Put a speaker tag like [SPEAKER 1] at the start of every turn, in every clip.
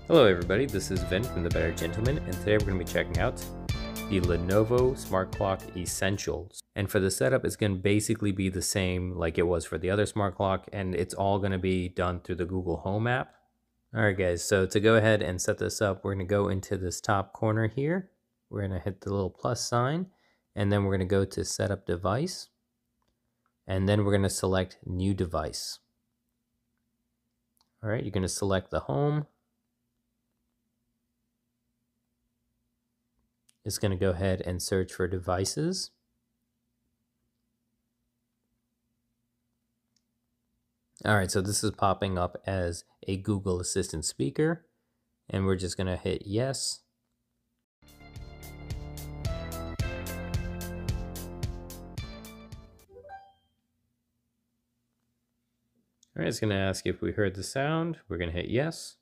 [SPEAKER 1] Hello everybody, this is Vin from The Better Gentleman, and today we're going to be checking out the Lenovo Smart Clock Essentials. And for the setup, it's going to basically be the same like it was for the other smart clock, and it's all going to be done through the Google Home app. Alright guys, so to go ahead and set this up, we're going to go into this top corner here. We're going to hit the little plus sign, and then we're going to go to Setup Device, and then we're going to select New Device. Alright, you're going to select the home. It's going to go ahead and search for devices. Alright, so this is popping up as a Google Assistant speaker, and we're just going to hit yes. Alright, it's going to ask if we heard the sound. We're going to hit yes.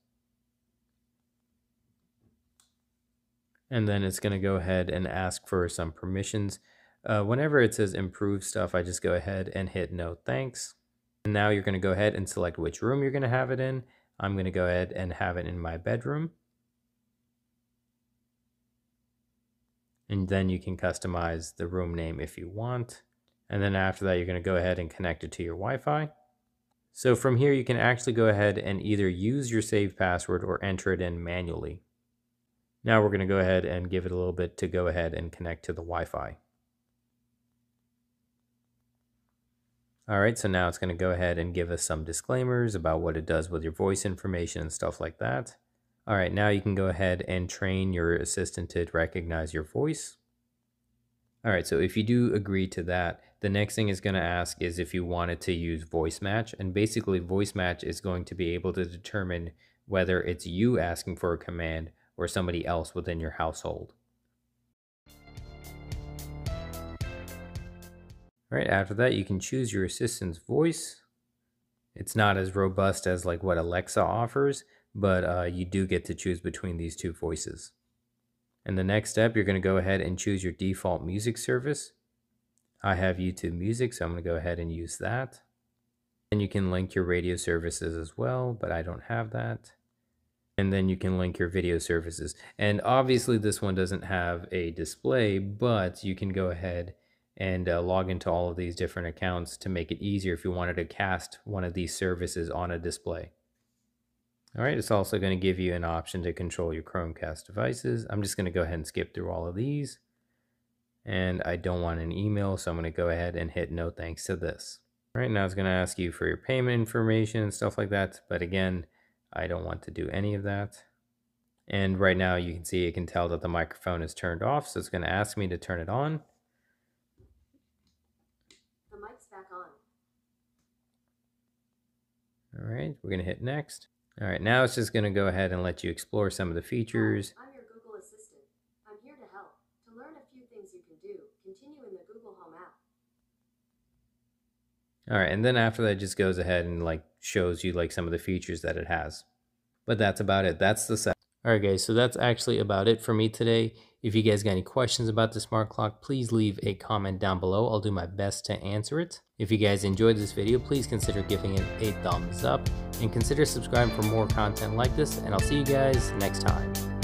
[SPEAKER 1] And then it's going to go ahead and ask for some permissions. Whenever it says improve stuff, I just go ahead and hit no thanks. And now you're going to go ahead and select which room you're going to have it in. I'm going to go ahead and have it in my bedroom. And then you can customize the room name if you want. And then after that, you're going to go ahead and connect it to your Wi-Fi. So from here, you can actually go ahead and either use your saved password or enter it in manually. Now we're going to go ahead and give it a little bit to go ahead and connect to the Wi-Fi. Alright, so now it's going to go ahead and give us some disclaimers about what it does with your voice information and stuff like that. Alright, now you can go ahead and train your assistant to recognize your voice. Alright, so if you do agree to that, the next thing it's going to ask is if you wanted to use voice match. And basically voice match is going to be able to determine whether it's you asking for a command or somebody else within your household. Right after that, you can choose your assistant's voice. It's not as robust as like what Alexa offers, but you do get to choose between these two voices. And the next step, you're going to go ahead and choose your default music service. I have YouTube Music, so I'm going to go ahead and use that. And you can link your radio services as well, but I don't have that. And then you can link your video services. And obviously this one doesn't have a display, but you can go ahead and log into all of these different accounts to make it easier if you wanted to cast one of these services on a display. All right, it's also going to give you an option to control your Chromecast devices. I'm just going to go ahead and skip through all of these. And I don't want an email, so I'm going to go ahead and hit no thanks to this. All right, now it's going to ask you for your payment information and stuff like that. But again, I don't want to do any of that. And right now you can see it can tell that the microphone is turned off, so it's going to ask me to turn it on.
[SPEAKER 2] The mic's back on.
[SPEAKER 1] All right, we're going to hit next. All right, now it's just going to go ahead and let you explore some of the features.
[SPEAKER 2] Hi, I'm your Google Assistant. I'm here to help. To learn a few things you can do, continue in the Google Home app.
[SPEAKER 1] All right, and then after that, it just goes ahead and like shows you like some of the features that it has. But that's about it. That's the set. All right, guys, so that's actually about it for me today. If you guys got any questions about the smart clock, please leave a comment down below. I'll do my best to answer it. If you guys enjoyed this video, please consider giving it a thumbs up and consider subscribing for more content like this, and I'll see you guys next time.